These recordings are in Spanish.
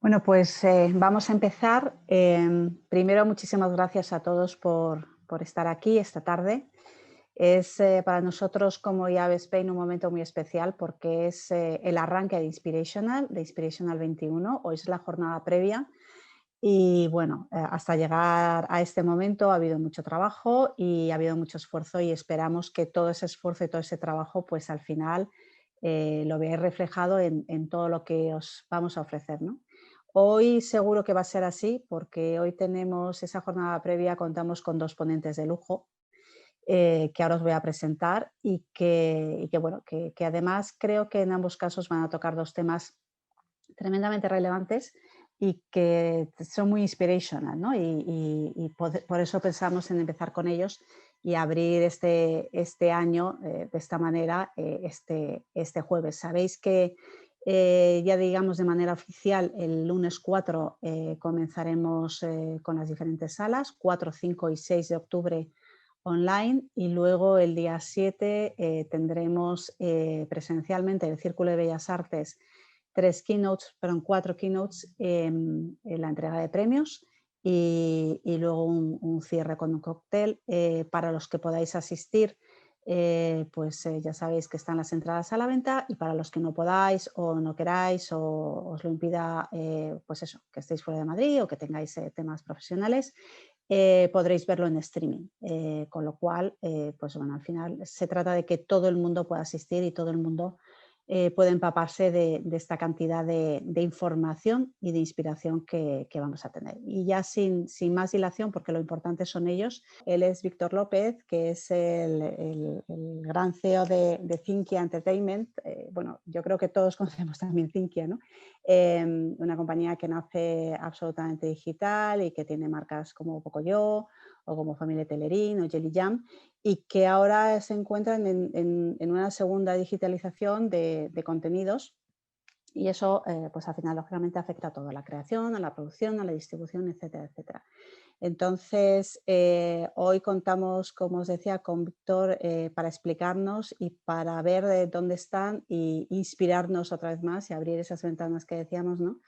Bueno, pues vamos a empezar. Primero, muchísimas gracias a todos por estar aquí esta tarde. Es para nosotros como IAB Spain un momento muy especial porque es el arranque de Inspirational 21. Hoy es la jornada previa y bueno, hasta llegar a este momento ha habido mucho trabajo y ha habido mucho esfuerzo y esperamos que todo ese esfuerzo y todo ese trabajo pues al final lo veáis reflejado en todo lo que os vamos a ofrecer, ¿no? Hoy seguro que va a ser así porque hoy tenemos esa jornada previa, contamos con dos ponentes de lujo que ahora os voy a presentar y que además creo que en ambos casos van a tocar dos temas tremendamente relevantes y que son muy inspirational, ¿no? Y por eso pensamos en empezar con ellos y abrir este año de esta manera, este jueves. Sabéis que ya digamos de manera oficial el lunes 4 comenzaremos con las diferentes salas, 4, 5 y 6 de octubre online, y luego el día 7 tendremos presencialmente el Círculo de Bellas Artes 4 keynotes en la entrega de premios y luego un cierre con un cóctel. Para los que podáis asistir, ya sabéis que están las entradas a la venta, y para los que no podáis o no queráis o os lo impida, pues eso, que estéis fuera de Madrid o que tengáis temas profesionales, podréis verlo en streaming, con lo cual, pues bueno, al final se trata de que todo el mundo pueda asistir y todo el mundo puede empaparse de esta cantidad de información y de inspiración que vamos a tener. Y ya sin más dilación, porque lo importante son ellos, él es Víctor López, que es el gran CEO de Thinkia Entertainment. Bueno, yo creo que todos conocemos también Thinkia, ¿no? Una compañía que nace absolutamente digital y que tiene marcas como Pocoyo o como Familia Telerín o Jelly Jam, y que ahora se encuentran en una segunda digitalización de contenidos, y eso pues al final lógicamente afecta a todo, a la creación, a la producción, a la distribución, etcétera, etcétera. Entonces, hoy contamos, como os decía, con Víctor para explicarnos y para ver de dónde están e inspirarnos otra vez más y abrir esas ventanas que decíamos, ¿no?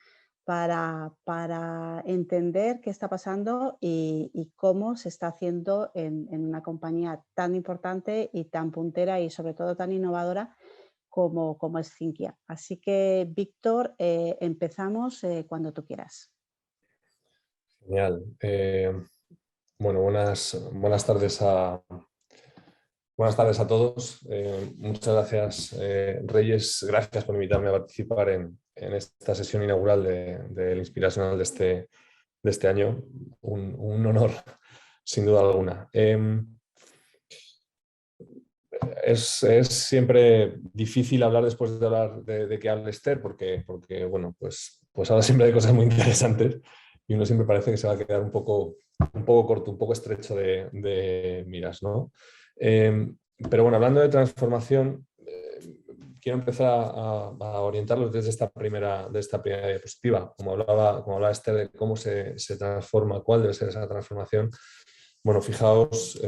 Para entender qué está pasando y cómo se está haciendo en una compañía tan importante y tan puntera y sobre todo tan innovadora como es Thinkia. Así que, Víctor, empezamos cuando tú quieras. Genial. Bueno, buenas tardes a todos. Muchas gracias, Reyes. Gracias por invitarme a participar en esta sesión inaugural del Inspirational de este año. Un honor, sin duda alguna. Es siempre difícil hablar después de hablar de que hable Esther, porque bueno, pues habla siempre de cosas muy interesantes y uno siempre parece que se va a quedar un poco corto, un poco estrecho de miras, ¿no? Pero bueno, hablando de transformación, quiero empezar a orientarlos desde esta primera diapositiva, como hablaba Esther de cómo se transforma, cuál debe ser esa transformación. Bueno, fijaos,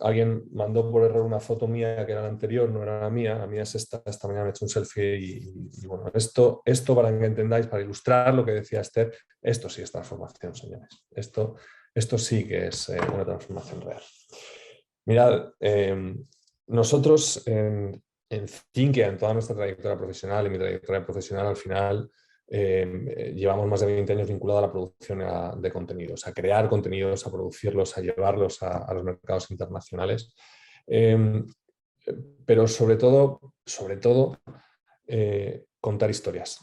alguien mandó por error una foto mía que era la anterior, no era la mía es esta mañana me he hecho un selfie y bueno, esto para que entendáis, para ilustrar lo que decía Esther, esto sí es transformación, señores. Esto sí que es una transformación real. Mirad, nosotros en Thinkia, en toda nuestra trayectoria profesional, en mi trayectoria profesional al final, llevamos más de 20 años vinculados a la producción de contenidos, a crear contenidos, a producirlos, a llevarlos a los mercados internacionales. Pero sobre todo contar historias.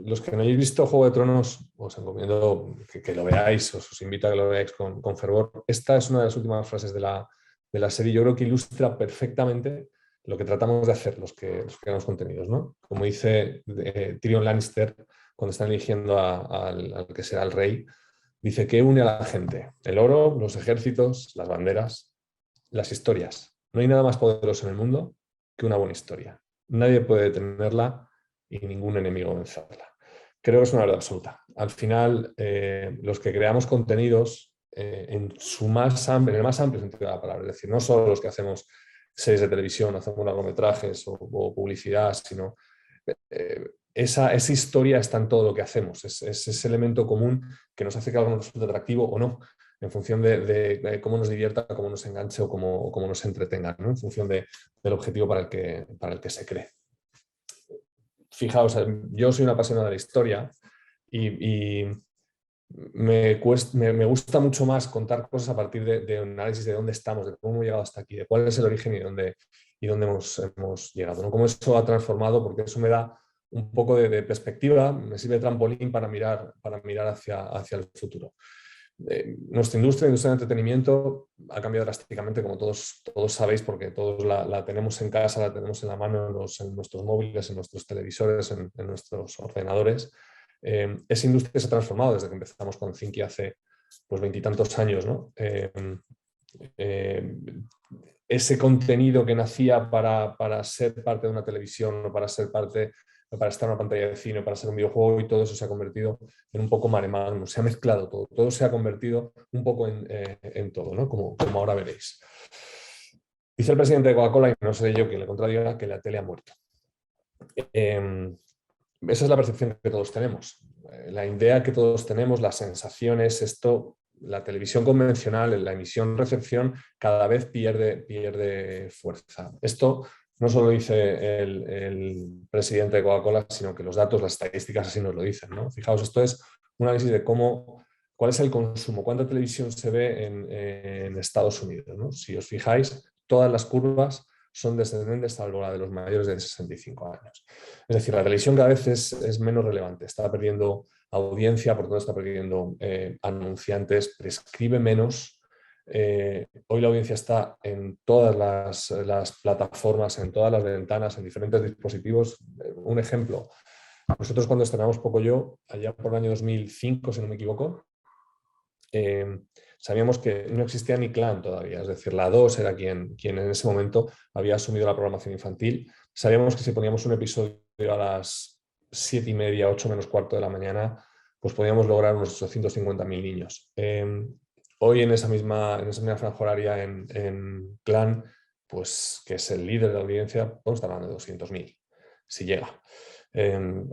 Los que no hayáis visto Juego de Tronos, os recomiendo que lo veáis, os invito a que lo veáis con fervor. Esta es una de las últimas frases de la serie. Yo creo que ilustra perfectamente lo que tratamos de hacer los que creamos contenidos, ¿no? Como dice Tyrion Lannister cuando están eligiendo al que será el rey, dice que une a la gente: el oro, los ejércitos, las banderas, las historias. No hay nada más poderoso en el mundo que una buena historia. Nadie puede detenerla y ningún enemigo vencerla. Creo que es una verdad absoluta. Al final, los que creamos contenidos en el más amplio sentido de la palabra, es decir, no solo los que hacemos series de televisión, hacemos largometrajes o publicidad, sino esa historia está en todo lo que hacemos, es ese elemento común que nos hace que algo nos resulte atractivo o no, en función de cómo nos divierta, cómo nos enganche o cómo nos entretenga, ¿no? En función del objetivo para el que se cree. Fijaos, yo soy una apasionada de la historia y me gusta mucho más contar cosas a partir de un análisis de dónde estamos, de cómo hemos llegado hasta aquí, de cuál es el origen y dónde hemos llegado, ¿no? Cómo eso ha transformado, porque eso me da un poco de perspectiva, me sirve de trampolín para mirar hacia el futuro. Nuestra industria del entretenimiento ha cambiado drásticamente, como todos sabéis, porque todos la tenemos en casa, la tenemos en la mano, en nuestros móviles, en nuestros televisores, en nuestros ordenadores. Esa industria se ha transformado desde que empezamos con Thinky hace pues 20 y tantos años, ¿no? Ese contenido que nacía para ser parte de una televisión o para estar en una pantalla de cine, para ser un videojuego, y todo eso se ha convertido en un poco mare magnum, se ha mezclado todo se ha convertido un poco en todo, ¿no? Como ahora veréis. Dice el presidente de Coca-Cola, y no seré yo quien le contradiga, que la tele ha muerto. Esa es la percepción que todos tenemos. La idea que todos tenemos, las sensaciones, la televisión convencional, la emisión-recepción, cada vez pierde fuerza. Esto no solo dice el presidente de Coca-Cola, sino que los datos, las estadísticas así nos lo dicen, ¿no? Fijaos, esto es un análisis de cuál es el consumo, cuánta televisión se ve en Estados Unidos, ¿no? Si os fijáis, todas las curvas son descendentes, salvo la de los mayores de 65 años. Es decir, la televisión cada vez es menos relevante, está perdiendo audiencia, por tanto está perdiendo anunciantes, prescribe menos. Hoy la audiencia está en todas las plataformas, en todas las ventanas, en diferentes dispositivos. Un ejemplo, nosotros cuando estrenamos Pocoyo, allá por el año 2005, si no me equivoco, sabíamos que no existía ni Clan todavía, es decir, la 2 era quien en ese momento había asumido la programación infantil. Sabíamos que si poníamos un episodio a las 7:30, 8 menos cuarto de la mañana, pues podíamos lograr unos 850.000 niños. Hoy en esa misma franja horaria en Clan, pues que es el líder de la audiencia, podemos estar hablando de 200.000, si llega.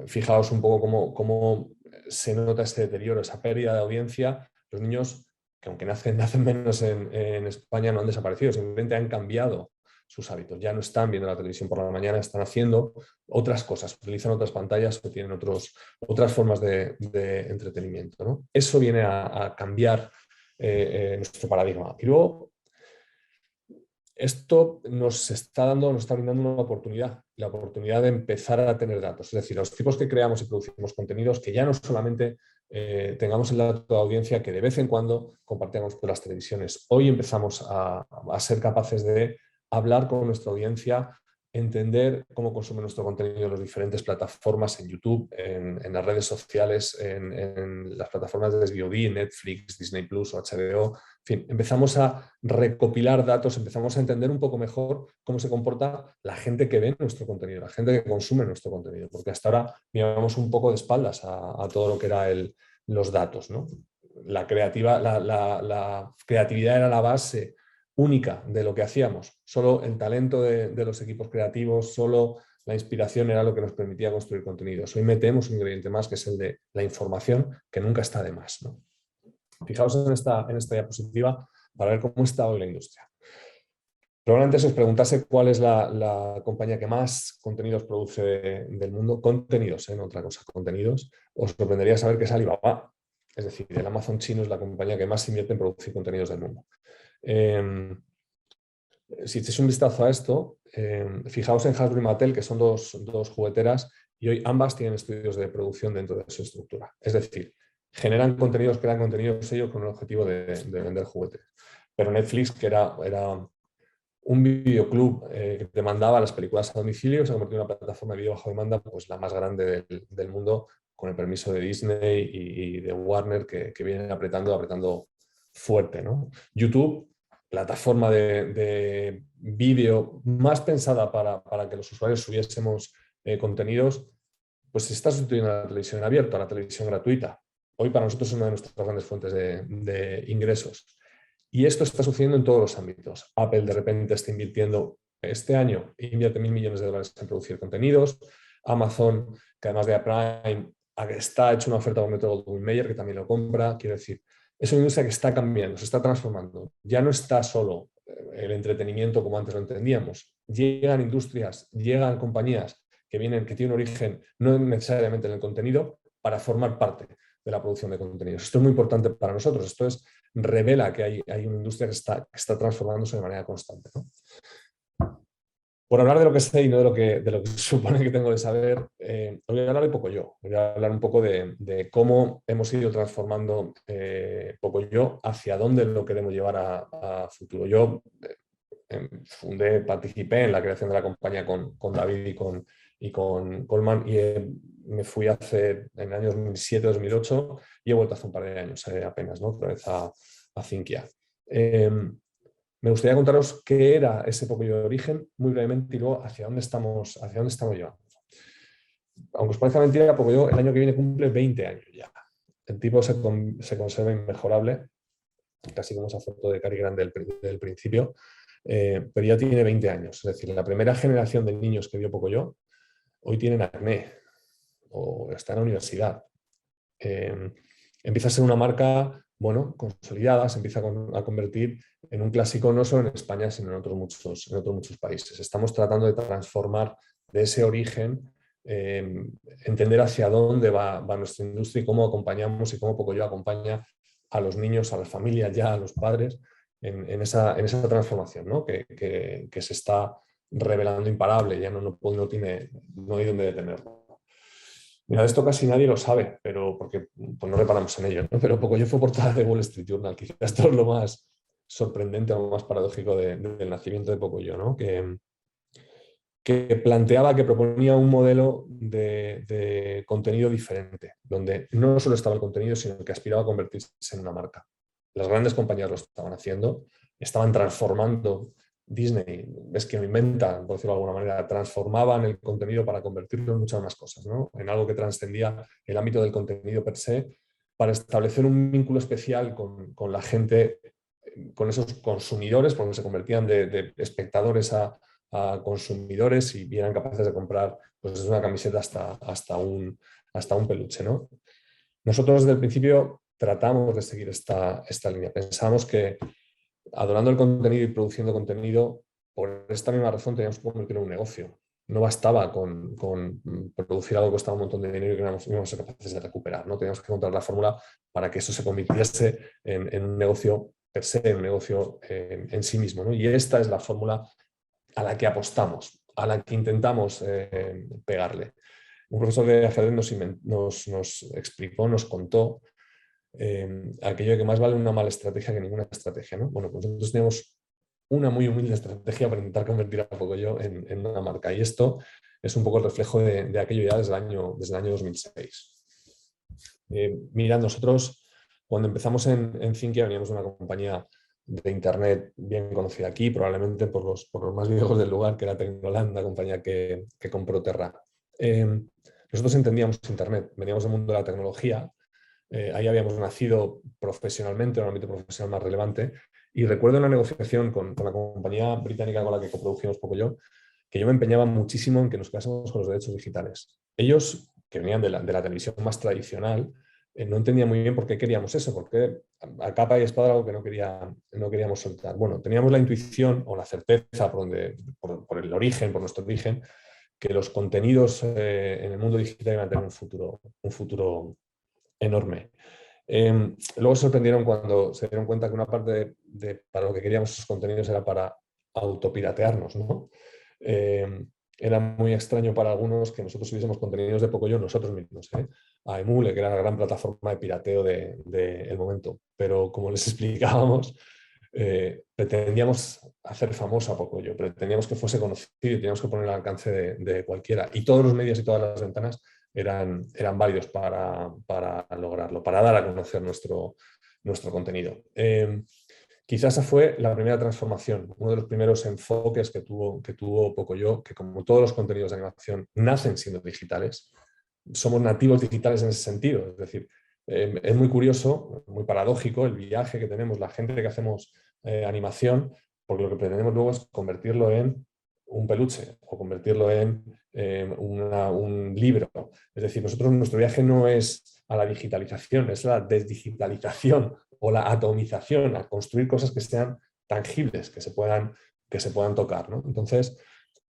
Fijaos un poco cómo se nota este deterioro, esa pérdida de audiencia. Los niños, que aunque nacen menos en España, no han desaparecido, simplemente han cambiado sus hábitos. Ya no están viendo la televisión por la mañana, están haciendo otras cosas, utilizan otras pantallas o tienen otras formas de entretenimiento, ¿no? Eso viene a cambiar nuestro paradigma. Y luego, esto nos está brindando una oportunidad, la oportunidad de empezar a tener datos. Es decir, los tipos que creamos y producimos contenidos, que ya no solamente tengamos el dato de audiencia que de vez en cuando compartíamos por las televisiones. Hoy empezamos a ser capaces de hablar con nuestra audiencia, entender cómo consume nuestro contenido en las diferentes plataformas, en YouTube, en las redes sociales, en las plataformas de SVOD, Netflix, Disney Plus o HBO. En fin, empezamos a recopilar datos, empezamos a entender un poco mejor cómo se comporta la gente que ve nuestro contenido, la gente que consume nuestro contenido, porque hasta ahora mirábamos un poco de espaldas a todo lo que era los datos, ¿no? La creatividad era la base única de lo que hacíamos. Solo el talento de los equipos creativos, solo la inspiración era lo que nos permitía construir contenidos. Hoy metemos un ingrediente más, que es el de la información, que nunca está de más, ¿no? Fijaos en esta diapositiva para ver cómo está hoy la industria. Probablemente si os preguntase cuál es la compañía que más contenidos produce del mundo, contenidos, no otra cosa, contenidos, os sorprendería saber que es Alibaba. Es decir, el Amazon chino es la compañía que más invierte en producir contenidos del mundo. Si echéis un vistazo a esto, fijaos en Hasbro y Mattel, que son dos jugueteras, y hoy ambas tienen estudios de producción dentro de su estructura. Es decir, generan contenidos, crean contenidos ellos con el objetivo de vender juguetes. Pero Netflix, que era un videoclub que te mandaba las películas a domicilio, se ha convertido en una plataforma de video bajo demanda, pues la más grande del mundo, con el permiso de Disney y de Warner, que vienen apretando fuerte, ¿no? YouTube, plataforma de vídeo más pensada para que los usuarios subiésemos contenidos, pues se está sustituyendo a la televisión en abierto, a la televisión gratuita. Hoy para nosotros es una de nuestras grandes fuentes de ingresos. Y esto está sucediendo en todos los ámbitos. Apple de repente está invirtiendo, este año invierte $1.000 millones en producir contenidos. Amazon, que además de Prime, está hecho una oferta con Metro Goldwyn Mayer, que también lo compra. Quiero decir, es una industria que está cambiando, se está transformando. Ya no está solo el entretenimiento como antes lo entendíamos. Llegan industrias, llegan compañías que tienen origen no necesariamente en el contenido, para formar parte de la producción de contenidos. Esto es muy importante para nosotros. Esto revela que hay una industria que está transformándose de manera constante, ¿no? Por hablar de lo que sé y no de lo que supone que tengo de saber, os voy a hablar de Pocoyo. Voy a hablar un poco de cómo hemos ido transformando Pocoyo, hacia dónde lo queremos llevar a futuro. Yo participé en la creación de la compañía con David y con Coleman, y me fui en el año 2007-2008 y he vuelto hace un par de años apenas, ¿no? Otra vez a Zinquia. Me gustaría contaros qué era ese Pocoyo de origen, muy brevemente, y luego hacia dónde estamos llevando. Aunque os parezca mentira, Pocoyo el año que viene cumple 20 años ya. El tipo se conserva inmejorable, casi como esa foto de Cary Grant del principio, pero ya tiene 20 años. Es decir, la primera generación de niños que vio Pocoyo hoy tienen acné o está en la universidad. Empieza a ser una marca, bueno, consolidada, se empieza a convertir en un clásico no solo en España, sino en otros muchos países. Estamos tratando de transformar de ese origen, entender hacia dónde va nuestra industria y cómo acompañamos y cómo Pocoyo acompaña a los niños, a las familias, ya a los padres, en esa transformación, ¿no? que se está revelando imparable, ya no hay dónde detenerlo. Mira, esto casi nadie lo sabe, pero porque pues no reparamos en ello, ¿no? Pero Pocoyo fue portada de Wall Street Journal. Quizás esto es lo más sorprendente o más paradójico del nacimiento de Pocoyo, ¿no? Que planteaba, que proponía un modelo de contenido diferente, donde no solo estaba el contenido, sino que aspiraba a convertirse en una marca. Las grandes compañías lo estaban haciendo, estaban transformando. Disney, es que lo inventa, por decirlo de alguna manera, transformaban el contenido para convertirlo en muchas más cosas, ¿no? En algo que trascendía el ámbito del contenido per se, para establecer un vínculo especial con la gente, con esos consumidores, porque se convertían de espectadores a consumidores y eran capaces de comprar pues, desde una camiseta hasta un peluche, ¿no? Nosotros desde el principio tratamos de seguir esta línea. Pensamos que adorando el contenido y produciendo contenido, por esta misma razón teníamos que convertirlo en un negocio. No bastaba con producir algo que costaba un montón de dinero y que no íbamos a ser capaces de recuperar, ¿no? Teníamos que encontrar la fórmula para que eso se convirtiese en un negocio per se, en un negocio en sí mismo, ¿no? Y esta es la fórmula a la que apostamos, a la que intentamos pegarle. Un profesor de ajedrez nos explicó, nos contó aquello de que más vale una mala estrategia que ninguna estrategia, ¿no? Bueno, pues nosotros tenemos una muy humilde estrategia para intentar convertir a Pocoyo en una marca, y esto es un poco el reflejo de aquello ya desde el año 2006. Mirad, nosotros cuando empezamos en Zinquia veníamos de una compañía de internet bien conocida aquí, probablemente por los más viejos del lugar, que era Tecnoland, la compañía que compró Terra. Nosotros entendíamos internet, veníamos del mundo de la tecnología, ahí habíamos nacido profesionalmente, en un ámbito profesional más relevante, y recuerdo en la negociación con la compañía británica con la que coprodujimos Pocoyo, que yo me empeñaba muchísimo en que nos quedásemos con los derechos digitales. Ellos, que venían de la televisión más tradicional, no entendían muy bien por qué queríamos eso, porque a capa y espada algo que no queríamos soltar. Bueno, teníamos la intuición o la certeza por el origen, por nuestro origen, que los contenidos en el mundo digital iban a tener un futuro enorme. Luego se sorprendieron cuando se dieron cuenta que una parte para lo que queríamos esos contenidos era para autopiratearnos, ¿no? Era muy extraño para algunos que nosotros subiésemos contenidos de Pocoyo nosotros mismos, a Emule, que era la gran plataforma de pirateo del momento. Pero como les explicábamos, pretendíamos hacer famoso a Pocoyo, pretendíamos que fuese conocido y teníamos que poner al alcance de cualquiera. Y todos los medios y todas las ventanas eran válidos para lograrlo, para dar a conocer nuestro contenido. Quizás esa fue la primera transformación, uno de los primeros enfoques que tuvo Pocoyo, que como todos los contenidos de animación nacen siendo digitales, somos nativos digitales en ese sentido. Es decir, es muy curioso, muy paradójico el viaje que tenemos, la gente que hacemos animación, porque lo que pretendemos luego es convertirlo en un peluche o convertirlo en un libro. Es decir, nuestro viaje no es a la digitalización, es la desdigitalización o la atomización, a construir cosas que sean tangibles, que se puedan tocar, ¿no? Entonces,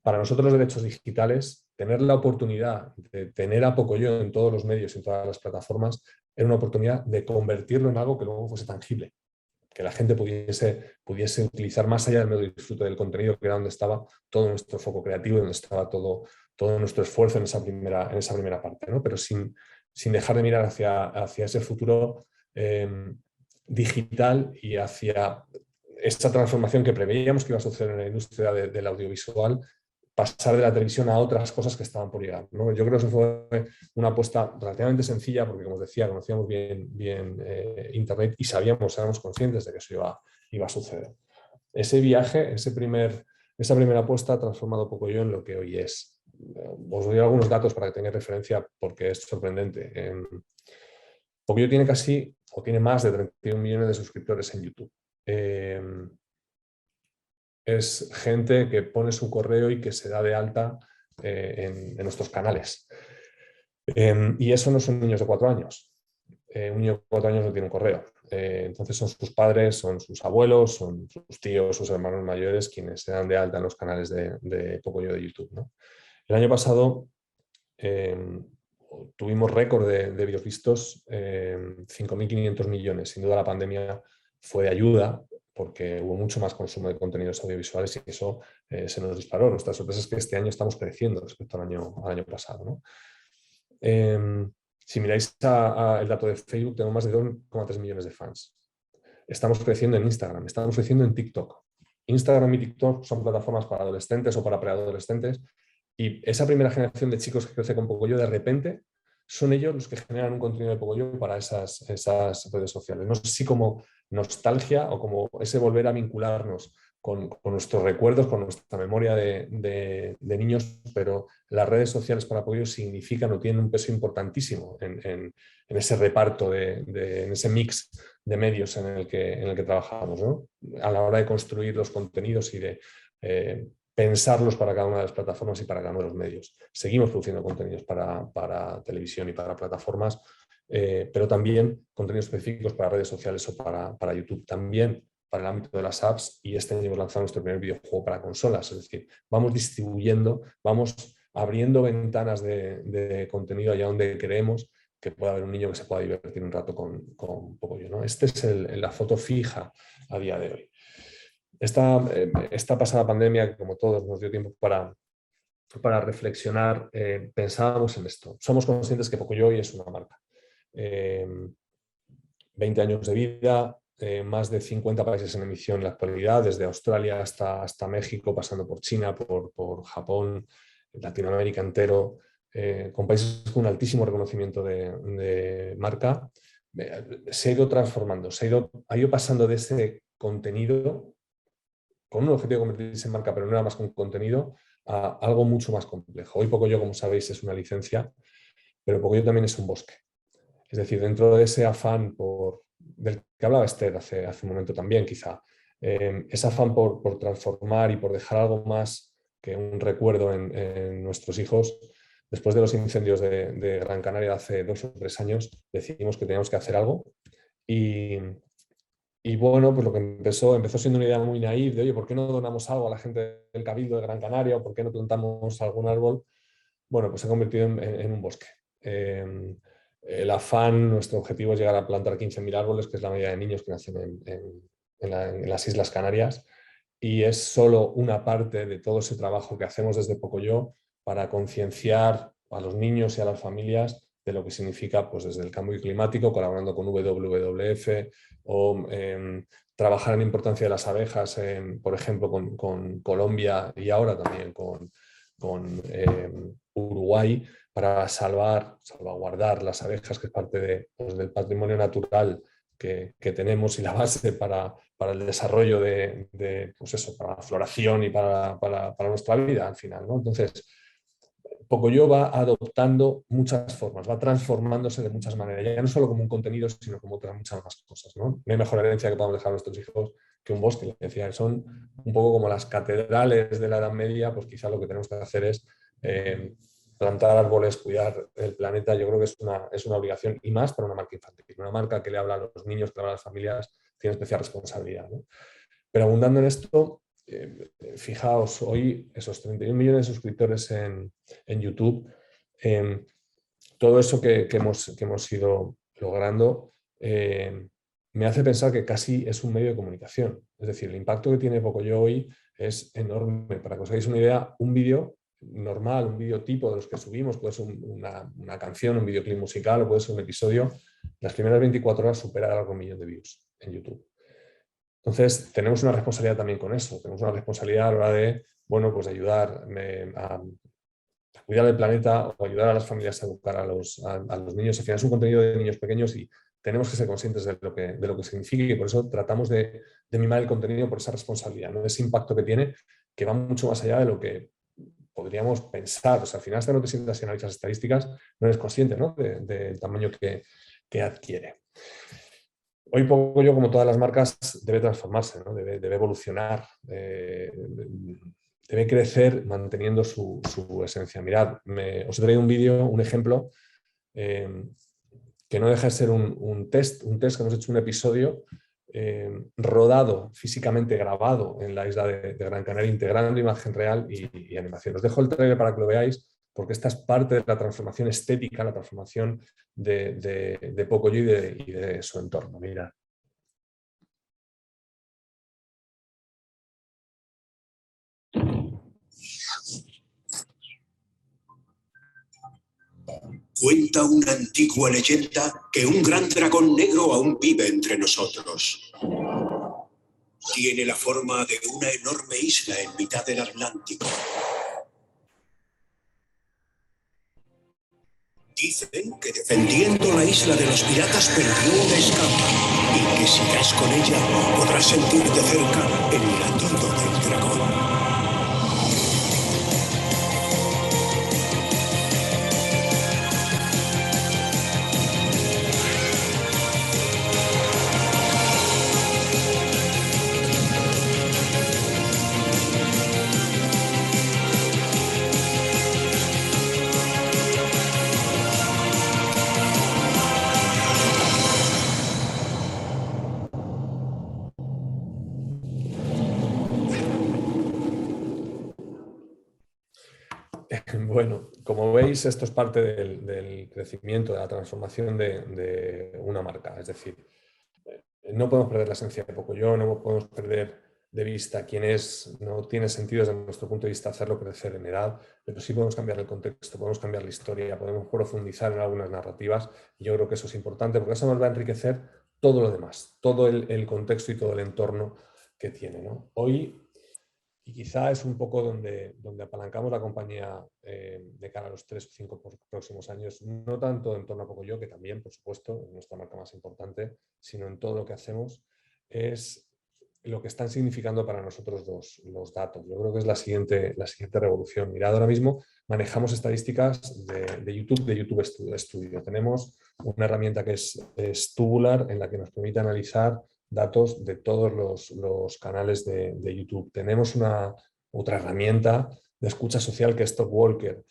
para nosotros los derechos digitales, tener la oportunidad de tener a Pocoyo en todos los medios, en todas las plataformas, era una oportunidad de convertirlo en algo que luego fuese tangible, que la gente pudiese utilizar más allá del mero disfrute del contenido, que era donde estaba todo nuestro foco creativo, donde estaba todo nuestro esfuerzo en esa primera parte, ¿no? Pero sin dejar de mirar hacia ese futuro digital y hacia esta transformación que preveíamos que iba a suceder en la industria del audiovisual, pasar de la televisión a otras cosas que estaban por llegar, ¿no? Yo creo que eso fue una apuesta relativamente sencilla porque, como os decía, conocíamos bien Internet y éramos conscientes de que eso iba a suceder. Ese viaje, esa primera apuesta ha transformado Pocoyo en lo que hoy es. Os doy algunos datos para que tengáis referencia porque es sorprendente. Pocoyo tiene más de 31 millones de suscriptores en YouTube. Es gente que pone su correo y que se da de alta en nuestros canales. Y eso no son niños de 4 años. Un niño de 4 años no tiene un correo. Entonces son sus padres, son sus abuelos, son sus tíos, sus hermanos mayores quienes se dan de alta en los canales de Pocoyo de YouTube, ¿no? El año pasado tuvimos récord de videos vistos, 5.500 millones. Sin duda la pandemia fue de ayuda porque hubo mucho más consumo de contenidos audiovisuales y eso se nos disparó. Nuestra sorpresa es que este año estamos creciendo respecto al año pasado, ¿no? Si miráis el dato de Facebook, tenemos más de 2,3 millones de fans. Estamos creciendo en Instagram, estamos creciendo en TikTok. Instagram y TikTok son plataformas para adolescentes o para preadolescentes y esa primera generación de chicos que crece con Pocoyo, de repente son ellos los que generan un contenido de Pocoyo para esas redes sociales. No sé si como nostalgia o como ese volver a vincularnos con nuestros recuerdos, con nuestra memoria de niños, pero las redes sociales para Pocoyo significan o tienen un peso importantísimo en ese reparto, en ese mix de medios en el que trabajamos, ¿no? A la hora de construir los contenidos y de pensarlos para cada una de las plataformas y para cada uno de los medios. Seguimos produciendo contenidos para televisión y para plataformas, pero también contenidos específicos para redes sociales o para YouTube. También para el ámbito de las apps, y este año hemos lanzado nuestro primer videojuego para consolas. Es decir, vamos distribuyendo, vamos abriendo ventanas de contenido allá donde creemos que pueda haber un niño que se pueda divertir un rato con Pocoyo, ¿no? Esta es la foto fija a día de hoy. Esta pasada pandemia, que como todos nos dio tiempo para reflexionar, pensábamos en esto. Somos conscientes que Pocoyo hoy es una marca. 20 años de vida, más de 50 países en emisión en la actualidad, desde Australia hasta México, pasando por China, por Japón, Latinoamérica entero, con países con un altísimo reconocimiento de marca. Se ha ido transformando, ha ido pasando de ese contenido con un objetivo de convertirse en marca, pero no era más que un contenido, a algo mucho más complejo. Hoy Pocoyo, como sabéis, es una licencia, pero Pocoyo también es un bosque. Es decir, dentro de ese afán del que hablaba Esther hace un momento también, quizá, ese afán por transformar y por dejar algo más que un recuerdo en nuestros hijos, después de los incendios de Gran Canaria hace 2 o 3 años, decidimos que teníamos que hacer algo y bueno, pues lo que empezó siendo una idea muy naif de, oye, ¿por qué no donamos algo a la gente del Cabildo de Gran Canaria o por qué no plantamos algún árbol? Bueno, pues se ha convertido en un bosque. El afán, nuestro objetivo es llegar a plantar 15.000 árboles, que es la medida de niños que nacen en las Islas Canarias, y es solo una parte de todo ese trabajo que hacemos desde Pocoyo para concienciar a los niños y a las familias de lo que significa, pues, desde el cambio climático, colaborando con WWF o trabajar en la importancia de las abejas, por ejemplo, con Colombia y ahora también con Uruguay, para salvaguardar las abejas, que es parte del patrimonio natural que tenemos y la base para el desarrollo pues eso, para la floración y para nuestra vida al final, ¿no? Entonces, Pocoyo va adoptando muchas formas, va transformándose de muchas maneras, ya no solo como un contenido, sino como otras muchas más cosas, ¿no? No hay mejor herencia que podamos dejar a nuestros hijos un bosque. Le decía, son un poco como las catedrales de la Edad Media, pues quizá lo que tenemos que hacer es plantar árboles, cuidar el planeta. Yo creo que es una obligación, y más para una marca infantil. Una marca que le habla a los niños, que le habla a las familias, tiene especial responsabilidad, ¿no? Pero abundando en esto, fijaos, hoy esos 31 millones de suscriptores en YouTube, todo eso que hemos ido logrando me hace pensar que casi es un medio de comunicación. Es decir, el impacto que tiene Pocoyo hoy es enorme. Para que os hagáis una idea, un vídeo normal, un vídeo tipo de los que subimos, puede ser una canción, un videoclip musical o puede ser un episodio, las primeras 24 horas supera algo 1 millón de views en YouTube. Entonces, tenemos una responsabilidad también con eso. Tenemos una responsabilidad a la hora de, bueno, pues de ayudar a cuidar del planeta o ayudar a las familias a educar a los niños. Al final es un contenido de niños pequeños y tenemos que ser conscientes de lo que significa, y por eso tratamos de mimar el contenido por esa responsabilidad, ¿no? Ese impacto que tiene, que va mucho más allá de lo que podríamos pensar. O sea, al final, hasta no te sientas y analizas estadísticas, no eres consciente, ¿no? del tamaño que adquiere. Hoy Pocoyo, como todas las marcas, debe transformarse, ¿no? Debe evolucionar, debe crecer manteniendo su esencia. Mirad, os he traído un vídeo, un ejemplo, que no deja de ser un test que hemos hecho, un episodio rodado, físicamente grabado en la isla de Gran Canaria, integrando imagen real y animación. Os dejo el trailer para que lo veáis, porque esta es parte de la transformación estética, la transformación de Pocoyo y de su entorno. Mirad. Cuenta una antigua leyenda que un gran dragón negro aún vive entre nosotros. Tiene la forma de una enorme isla en mitad del Atlántico. Dicen que defendiendo la isla de los piratas perdió una escama, y que si das con ella podrás sentir de cerca el latido del dragón. Bueno, como veis, esto es parte del crecimiento, de la transformación de una marca. Es decir, no podemos perder la esencia de Pocoyo, no podemos perder de vista quién es. No tiene sentido desde nuestro punto de vista hacerlo crecer en edad, pero sí podemos cambiar el contexto, podemos cambiar la historia, podemos profundizar en algunas narrativas, y yo creo que eso es importante porque eso nos va a enriquecer todo lo demás, todo el contexto y todo el entorno que tiene, ¿no? Hoy, y quizá es un poco donde apalancamos la compañía de cara a los 3 o 5 próximos años, no tanto en torno a Pocoyo, que también, por supuesto, es nuestra marca más importante, sino en todo lo que hacemos, es lo que están significando para nosotros los datos. Yo creo que es la siguiente revolución. Mirad, ahora mismo manejamos estadísticas de YouTube Studio. Tenemos una herramienta que es Tubular, en la que nos permite analizar datos de todos los canales de YouTube. Tenemos otra herramienta de escucha social que es TalkWalker.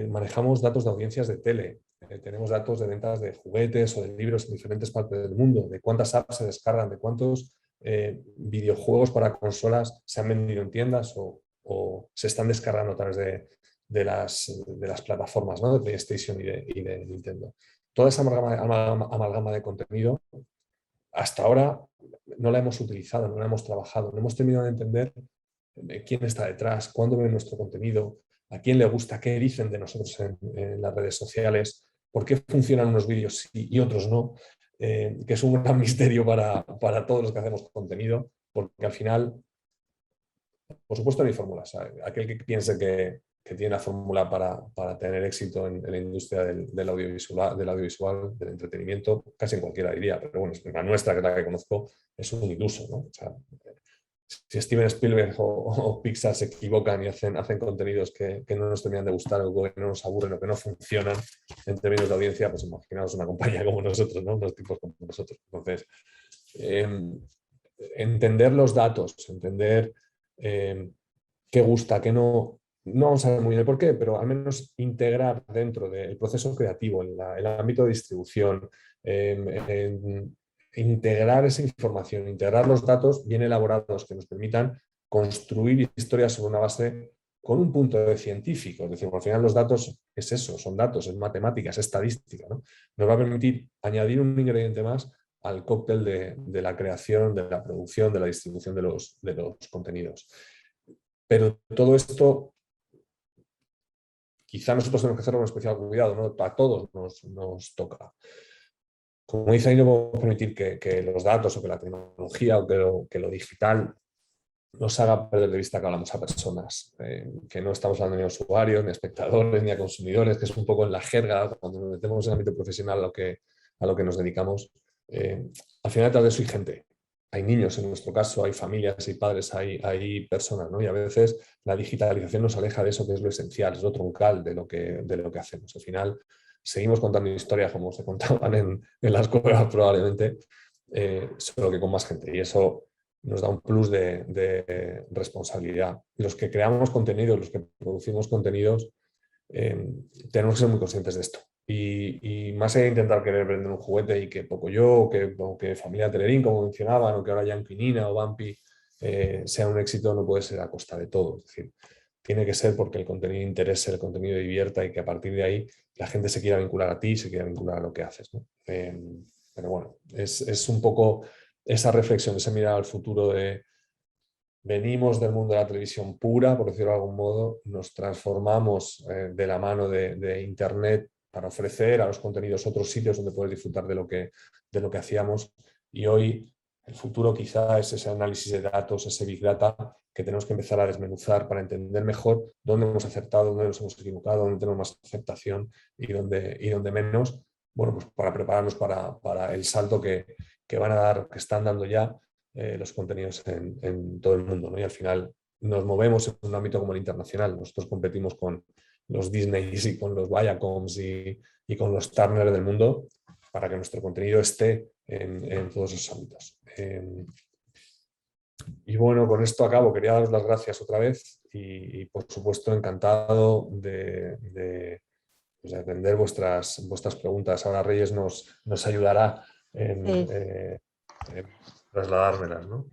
Manejamos datos de audiencias de tele. Tenemos datos de ventas de juguetes o de libros en diferentes partes del mundo, de cuántas apps se descargan, de cuántos videojuegos para consolas se han vendido en tiendas o se están descargando a través de las plataformas, ¿no? De PlayStation y de Nintendo. Toda esa amalgama de contenido, hasta ahora no la hemos utilizado, no la hemos trabajado, no hemos terminado de entender quién está detrás, cuándo ven nuestro contenido, a quién le gusta, qué dicen de nosotros en las redes sociales, por qué funcionan unos vídeos sí y otros no, que es un gran misterio para todos los que hacemos contenido, porque al final, por supuesto, no hay fórmulas. Aquel que piense que tiene la fórmula para tener éxito en la industria del audiovisual, del entretenimiento, casi en cualquiera diría, pero bueno, la nuestra, que es la que conozco, es un iluso, ¿no? O sea, si Steven Spielberg o Pixar se equivocan y hacen contenidos que no nos terminan de gustar o que no nos aburren o que no funcionan en términos de audiencia, pues imaginaos una compañía como nosotros, ¿no? Unos tipos como nosotros. Entonces, entender los datos, entender qué gusta, qué no. No vamos a ver muy bien el por qué, pero al menos integrar dentro del proceso creativo, en el ámbito de distribución, integrar esa información, integrar los datos bien elaborados que nos permitan construir historias sobre una base con un punto de científico. Es decir, al final los datos es eso, son datos, es matemáticas, es estadística, ¿no? Nos va a permitir añadir un ingrediente más al cóctel de la creación, de la producción, de la distribución de los contenidos. Pero todo esto quizá nosotros tenemos que hacerlo con especial cuidado, ¿no? A todos nos toca. Como dice ahí, no podemos permitir que los datos o que la tecnología o que lo digital nos haga perder de vista que hablamos a personas, que no estamos hablando ni a usuarios, ni a espectadores, ni a consumidores, que es un poco en la jerga, cuando nos metemos en el ámbito profesional a lo que nos dedicamos. Al final detrás de eso hay gente. Hay niños en nuestro caso, hay familias, hay padres, hay personas, ¿no? Y a veces la digitalización nos aleja de eso que es lo esencial, es lo troncal de lo que hacemos. Al final seguimos contando historias como se contaban en la escuela probablemente, solo que con más gente. Y eso nos da un plus de responsabilidad. Los que creamos contenidos, los que producimos contenidos, tenemos que ser muy conscientes de esto. Y más allá de intentar querer vender un juguete y que Pocoyo o que Familia Telerín, como mencionaban, o que ahora Yanquinina o Bampi sea un éxito, no puede ser a costa de todo. Es decir, tiene que ser porque el contenido interese, el contenido divierta y que a partir de ahí la gente se quiera vincular a ti, se quiera vincular a lo que haces, ¿no? Pero bueno, es un poco esa reflexión, esa mirada al futuro de venimos del mundo de la televisión pura, por decirlo de algún modo, nos transformamos de la mano de Internet para ofrecer a los contenidos otros sitios donde puedes disfrutar de lo que hacíamos. Y hoy el futuro quizá es ese análisis de datos, ese Big Data que tenemos que empezar a desmenuzar para entender mejor dónde hemos acertado, dónde nos hemos equivocado, dónde tenemos más aceptación y dónde menos. Bueno, pues para prepararnos para el salto que van a dar, que están dando ya los contenidos en todo el mundo, ¿no? Y al final nos movemos en un ámbito como el internacional. Nosotros competimos con los Disneys y con los Viacoms y con los Turner del mundo para que nuestro contenido esté en todos esos ámbitos. Y bueno, con esto acabo. Quería daros las gracias otra vez y por supuesto encantado de atender vuestras preguntas. Ahora Reyes nos ayudará en trasladármelas, ¿no?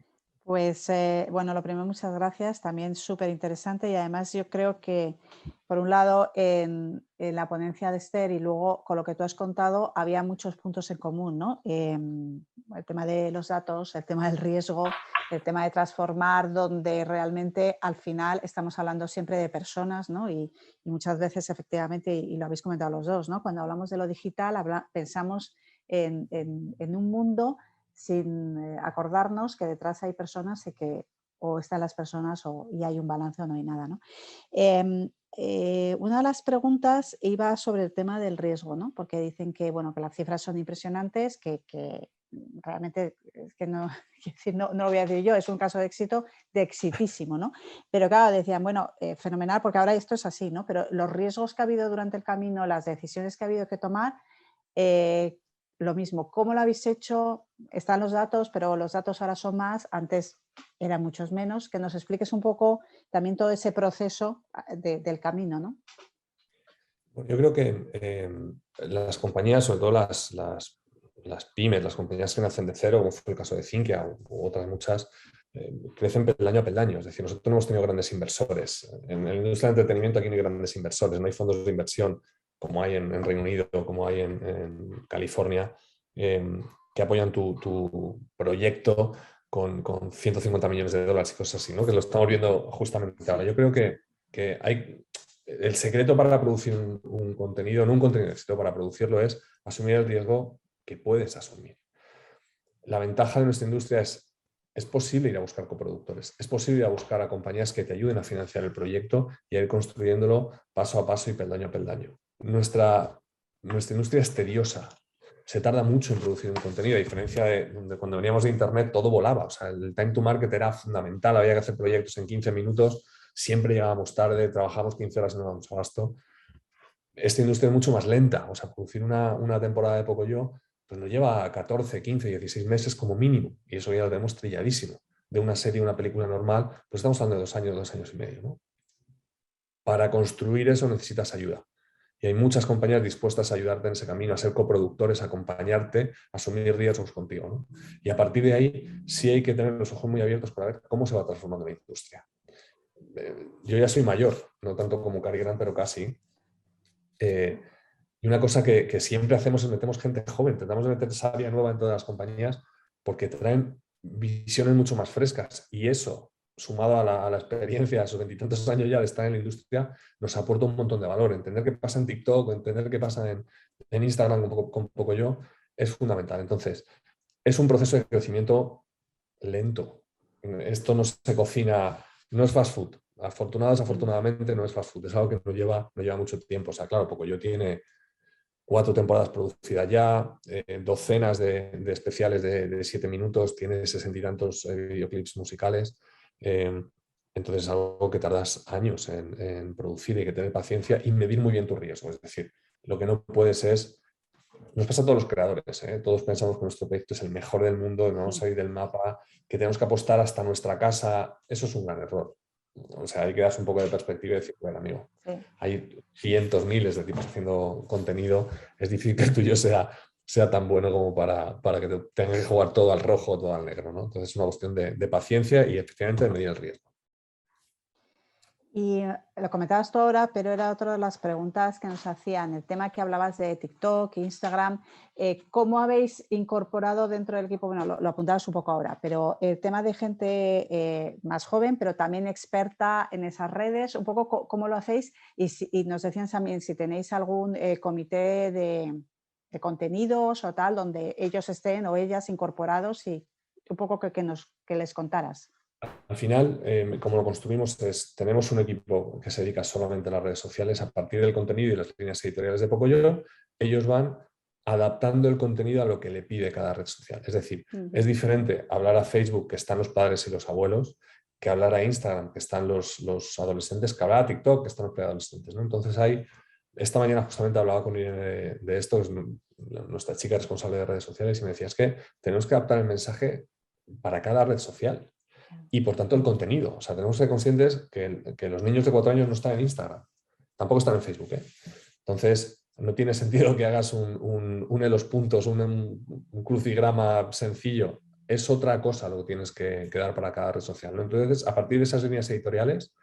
Pues bueno, lo primero, muchas gracias, también súper interesante y además yo creo que por un lado en la ponencia de Esther y luego con lo que tú has contado había muchos puntos en común, ¿no? El tema de los datos, el tema del riesgo, el tema de transformar, donde realmente al final estamos hablando siempre de personas, ¿no? Y muchas veces efectivamente, y lo habéis comentado los dos, ¿no? Cuando hablamos de lo digital pensamos en un mundo sin acordarnos que detrás hay personas y que o están las personas y hay un balance o no hay nada, ¿no? Una de las preguntas iba sobre el tema del riesgo, ¿no? Porque dicen que, bueno, que las cifras son impresionantes, que realmente es que no, no lo voy a decir yo, es un caso de éxito, de exitísimo, ¿no? Pero claro, decían, bueno, fenomenal, porque ahora esto es así, ¿no? Pero los riesgos que ha habido durante el camino, las decisiones que ha habido que tomar, lo mismo, ¿cómo lo habéis hecho? Están los datos, pero los datos ahora son más, antes eran muchos menos. Que nos expliques un poco también todo ese proceso del camino, ¿no? Bueno, yo creo que las compañías, sobre todo las pymes, las compañías que nacen de cero, como fue el caso de Zinkia u otras muchas, crecen peldaño a peldaño. Es decir, nosotros no hemos tenido grandes inversores. En la industria del entretenimiento aquí no hay grandes inversores, no hay fondos de inversión como hay en Reino Unido, como hay en California, que apoyan tu proyecto con 150 millones de dólares y cosas así, ¿no? Que lo estamos viendo justamente ahora. Yo creo que hay el secreto para producir un contenido, no un contenido de éxito, para producirlo es asumir el riesgo que puedes asumir. La ventaja de nuestra industria es posible ir a buscar coproductores, es posible ir a buscar a compañías que te ayuden a financiar el proyecto y a ir construyéndolo paso a paso y peldaño a peldaño. Nuestra industria es tediosa, se tarda mucho en producir un contenido, a diferencia de cuando veníamos de Internet todo volaba, o sea, el time to market era fundamental, había que hacer proyectos en 15 minutos, siempre llegábamos tarde, trabajábamos 15 horas y no dábamos abasto. Esta industria es mucho más lenta, o sea, producir una temporada de Pocoyo pues nos lleva 14, 15, 16 meses como mínimo, y eso ya lo tenemos trilladísimo. De una serie, una película normal, pues estamos hablando de 2 años y medio, ¿no? Para construir eso necesitas ayuda. Y hay muchas compañías dispuestas a ayudarte en ese camino, a ser coproductores, a acompañarte, a asumir riesgos contigo, ¿no? Y a partir de ahí sí hay que tener los ojos muy abiertos para ver cómo se va transformando la industria. Yo ya soy mayor, no tanto como Cary Grant, pero casi. Y una cosa que siempre hacemos es metemos gente joven, tratamos de meter esa área nueva en todas las compañías porque traen visiones mucho más frescas, y eso, sumado a la experiencia, a esos 20 y tantos años ya de estar en la industria, nos aporta un montón de valor. Entender qué pasa en TikTok, entender qué pasa en Instagram con Pocoyo es fundamental. Entonces, es un proceso de crecimiento lento. Esto no se cocina, no es fast food. Desafortunadamente no es fast food, es algo que nos lleva mucho tiempo. O sea, claro, Pocoyo tiene 4 temporadas producidas ya, docenas de especiales de 7 minutos, tiene 60 y tantos videoclips musicales. Entonces es algo que tardas años en producir, y hay que tener paciencia y medir muy bien tu riesgo. Es decir, lo que no puedes es... Nos pasa a todos los creadores, ¿eh? Todos pensamos que nuestro proyecto es el mejor del mundo, que no vamos a salir del mapa, que tenemos que apostar hasta nuestra casa. Eso es un gran error. O sea, hay que darse un poco de perspectiva y decir, bueno, amigo, hay cientos, miles de tipos haciendo contenido, es difícil que el tuyo sea tan bueno como para que te tengas que jugar todo al rojo o todo al negro, ¿no? Entonces es una cuestión de paciencia y efectivamente de medir el riesgo. Y lo comentabas tú ahora, pero era otra de las preguntas que nos hacían, el tema que hablabas de TikTok, Instagram, ¿cómo habéis incorporado dentro del equipo? Bueno, lo apuntabas un poco ahora, pero el tema de gente más joven, pero también experta en esas redes, un poco cómo lo hacéis, y nos decían también si tenéis algún comité de contenidos o tal, donde ellos estén o ellas incorporados, y un poco que les contaras. Al final, como lo construimos, tenemos un equipo que se dedica solamente a las redes sociales. A partir del contenido y las líneas editoriales de Pocoyo, ellos van adaptando el contenido a lo que le pide cada red social. Es decir, es diferente hablar a Facebook, que están los padres y los abuelos, que hablar a Instagram, que están los adolescentes, que hablar a TikTok, que están los preadolescentes, ¿no? Entonces esta mañana justamente hablaba con Irene de esto, que es nuestra chica responsable de redes sociales, y me decía, es que tenemos que adaptar el mensaje para cada red social. Y por tanto el contenido. O sea, tenemos que ser conscientes que los niños de 4 años no están en Instagram, tampoco están en Facebook, ¿eh? Entonces, no tiene sentido que hagas une los puntos, un crucigrama sencillo. Es otra cosa lo que tienes que dar para cada red social, ¿no? Entonces, a partir de esas líneas editoriales,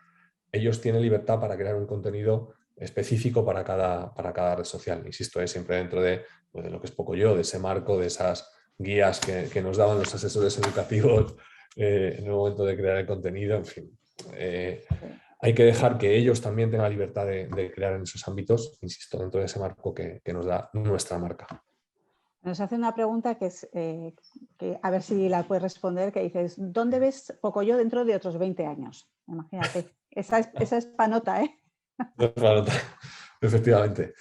ellos tienen libertad para crear un contenido específico para cada red social. Insisto, es siempre dentro de lo que es Pocoyo, de ese marco, de esas guías que nos daban los asesores educativos en el momento de crear el contenido. En fin, hay que dejar que ellos también tengan la libertad de crear en esos ámbitos, insisto, dentro de ese marco que nos da nuestra marca. Nos hace una pregunta que es, que a ver si la puedes responder, que dices, ¿dónde ves Pocoyo dentro de otros 20 años? Imagínate, esa es panota, ¿eh? Es panota, efectivamente.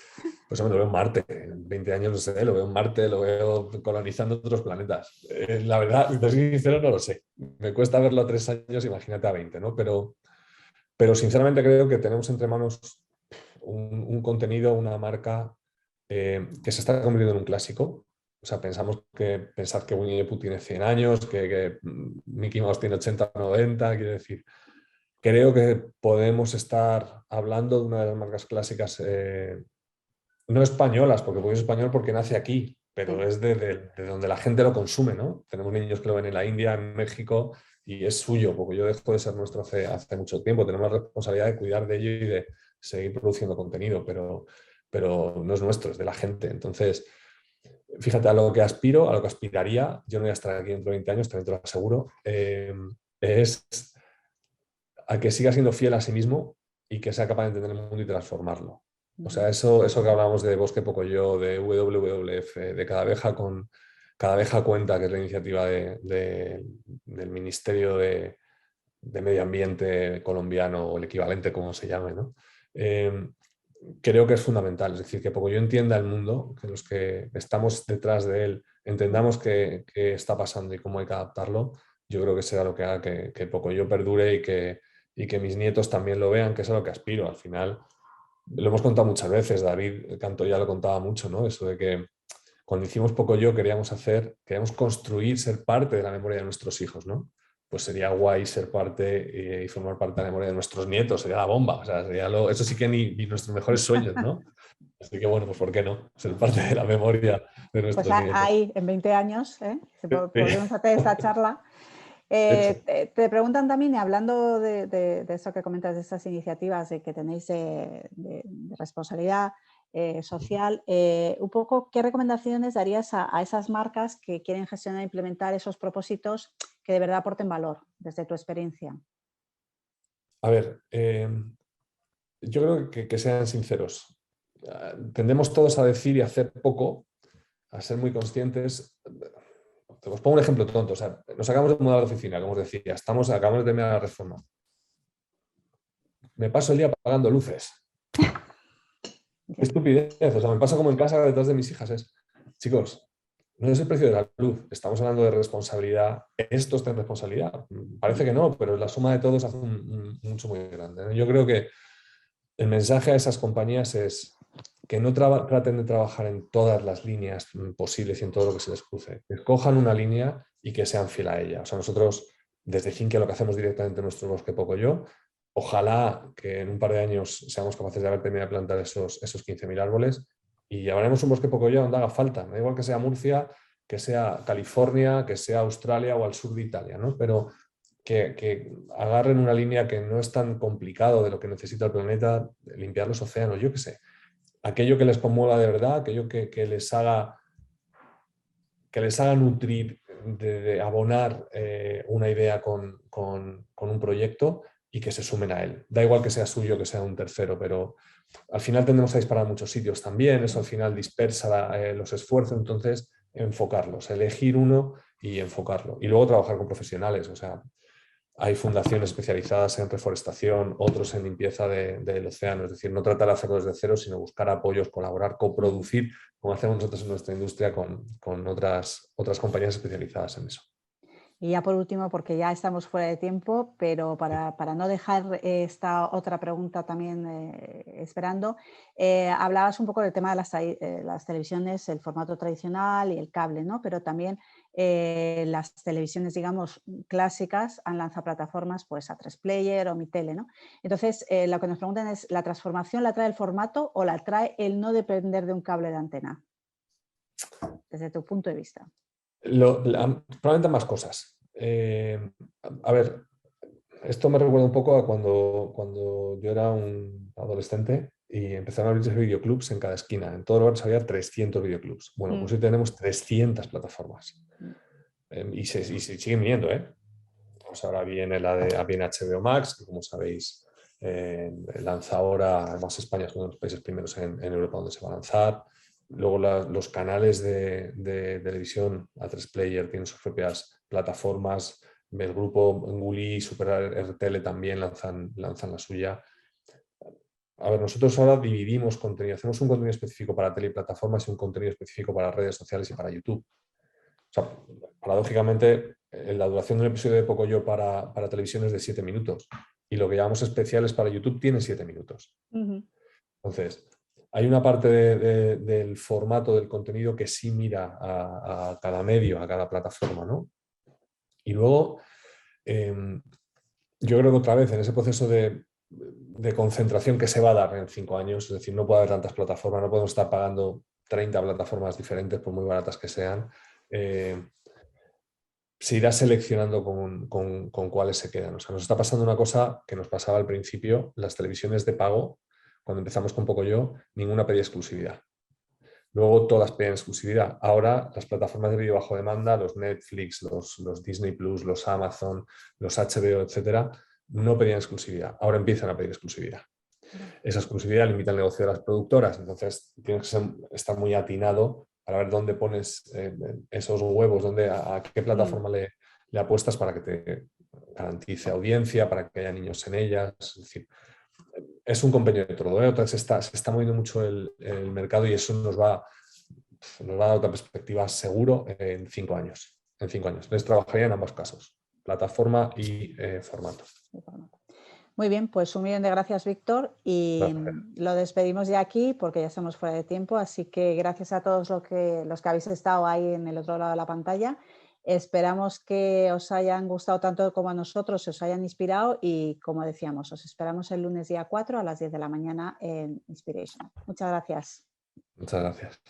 Pues hombre, lo veo en Marte, en 20 años no sé, lo veo en Marte, lo veo colonizando otros planetas. La verdad, si te soy sincero, no lo sé. Me cuesta verlo a 3 años, imagínate a 20, ¿no? Pero sinceramente creo que tenemos entre manos un contenido, una marca que se está convirtiendo en un clásico. O sea, pensar que Winnie the Pooh tiene 100 años, que Mickey Mouse tiene 80 o 90, quiero decir, creo que podemos estar hablando de una de las marcas clásicas, no españolas, porque es español porque nace aquí, pero es de donde la gente lo consume, ¿no? Tenemos niños que lo ven en la India, en México, y es suyo, porque yo dejó de ser nuestro hace mucho tiempo. Tenemos la responsabilidad de cuidar de ello y de seguir produciendo contenido, pero no es nuestro, es de la gente. Entonces, fíjate, a lo que aspiro, a lo que aspiraría, yo no voy a estar aquí dentro de 20 años, también te lo aseguro, es a que siga siendo fiel a sí mismo y que sea capaz de entender el mundo y transformarlo. O sea, eso que hablábamos de Bosque Pocoyo, de WWF, de Cada Abeja Cuenta, que es la iniciativa del Ministerio de Medio Ambiente colombiano, o el equivalente, como se llame, ¿no? Creo que es fundamental. Es decir, que Pocoyo entienda el mundo, que los que estamos detrás de él entendamos qué está pasando y cómo hay que adaptarlo. Yo creo que será lo que haga que Pocoyo perdure y que mis nietos también lo vean, que es a lo que aspiro. Al final, lo hemos contado muchas veces, David Canto ya lo contaba mucho, ¿no? Eso de que cuando hicimos Pocoyo queríamos construir, ser parte de la memoria de nuestros hijos, ¿no? Pues sería guay ser parte y formar parte de la memoria de nuestros nietos, sería la bomba, o sea, eso sí que ni nuestros mejores sueños, ¿no? Así que bueno, pues ¿por qué no? Ser parte de la memoria de Pues nuestros nietos. ahí, en 20 años, Sí, podremos hacer esta charla. hecho. Te preguntan también, y hablando de eso que comentas, de estas iniciativas que tenéis de responsabilidad social, un poco, ¿qué recomendaciones darías a esas marcas que quieren gestionar e implementar esos propósitos que de verdad aporten valor desde tu experiencia? A ver, yo creo que sean sinceros. Tendemos todos a decir y hacer poco, a ser muy conscientes. Os pongo un ejemplo tonto. O sea, nos acabamos de mudar de oficina, como os decía, acabamos de terminar la reforma. Me paso el día apagando luces. Qué estupidez. O sea, me pasa como en casa detrás de mis hijas. Chicos, no es el precio de la luz. Estamos hablando de responsabilidad. Esto está en responsabilidad. Parece que no, pero la suma de todos hace un mucho muy grande, ¿no? Yo creo que el mensaje a esas compañías es que no traten de trabajar en todas las líneas posibles y en todo lo que se les cruce. Que escojan una línea y que sean fiel a ella. O sea, nosotros desde Finkia lo que hacemos directamente en nuestro bosque Pocoyo, ojalá que en un par de años seamos capaces de haber terminado de plantar esos 15.000 árboles y llevaremos un bosque Pocoyo donde haga falta. Da igual que sea Murcia, que sea California, que sea Australia o al sur de Italia, ¿no? Pero que agarren una línea que no es tan complicado de lo que necesita el planeta, limpiar los océanos, yo qué sé. Aquello que les conmueva de verdad, aquello que les haga nutrir, de abonar una idea con un proyecto y que se sumen a él. Da igual que sea suyo, que sea un tercero, pero al final tendremos a disparar a muchos sitios también, eso al final dispersa los esfuerzos, entonces enfocarlos, elegir uno y enfocarlo. Y luego trabajar con profesionales, o sea, hay fundaciones especializadas en reforestación, otros en limpieza del océano, es decir, no tratar de hacerlo desde cero, sino buscar apoyos, colaborar, coproducir, como hacemos nosotros en nuestra industria con otras compañías especializadas en eso. Y ya por último, porque ya estamos fuera de tiempo, pero para no dejar esta otra pregunta también esperando, hablabas un poco del tema de las televisiones, el formato tradicional y el cable, ¿no? Pero también las televisiones, digamos, clásicas han lanzado plataformas pues A3 Player o Mi Tele, ¿no? Entonces, lo que nos preguntan es, ¿la transformación la trae el formato o la trae el no depender de un cable de antena? Desde tu punto de vista. Probablemente más cosas. A ver, esto me recuerda un poco a cuando yo era un adolescente y empezaron a abrirse videoclubs en cada esquina. En todo el barrio había 300 videoclubs. Bueno, pues hoy tenemos 300 plataformas. Y se siguen viniendo, ¿eh? Pues ahora viene viene HBO Max, que como sabéis lanza ahora, además España es uno de los países primeros en Europa donde se va a lanzar. Luego los canales de televisión A3 Player tienen sus propias plataformas. El grupo Nguli y Super RTL también lanzan la suya. A ver, nosotros ahora dividimos contenido, hacemos un contenido específico para tele y plataformas y un contenido específico para redes sociales y para YouTube. O sea, paradójicamente, la duración de un episodio de Pocoyo para televisión es de 7 minutos y lo que llamamos especiales para YouTube tiene 7 minutos. Entonces, hay una parte del formato del contenido que sí mira a cada medio, a cada plataforma, ¿no? Y luego, yo creo que otra vez en ese proceso de concentración que se va a dar en 5 años, es decir, no puede haber tantas plataformas, no podemos estar pagando 30 plataformas diferentes por muy baratas que sean. Se irá seleccionando con cuáles se quedan. O sea, nos está pasando una cosa que nos pasaba al principio, las televisiones de pago, cuando empezamos con Pocoyo, ninguna pedía exclusividad. Luego todas pedían exclusividad. Ahora las plataformas de vídeo bajo demanda, los Netflix, los Disney Plus, los Amazon, los HBO, etcétera, no pedían exclusividad. Ahora empiezan a pedir exclusividad. Esa exclusividad limita el negocio de las productoras, entonces tienes que estar muy atinado para ver dónde pones esos huevos, a qué plataforma le apuestas para que te garantice audiencia, para que haya niños en ellas. Es decir, es un compendio de todo, ¿eh? Entonces se está moviendo mucho el mercado y eso nos va a dar otra perspectiva seguro en 5 años. En 5 años. Entonces trabajaría en ambos casos, plataforma y formato. Muy bien, pues 1.000.000 de gracias, Víctor, y Gracias. lo despedimos ya aquí porque ya estamos fuera de tiempo, así que gracias a todos los que habéis estado ahí en el otro lado de la pantalla. Esperamos que os hayan gustado tanto como a nosotros, os hayan inspirado y, como decíamos, os esperamos el lunes día 4 a las 10 de la mañana en Inspiration. Muchas gracias. Muchas gracias.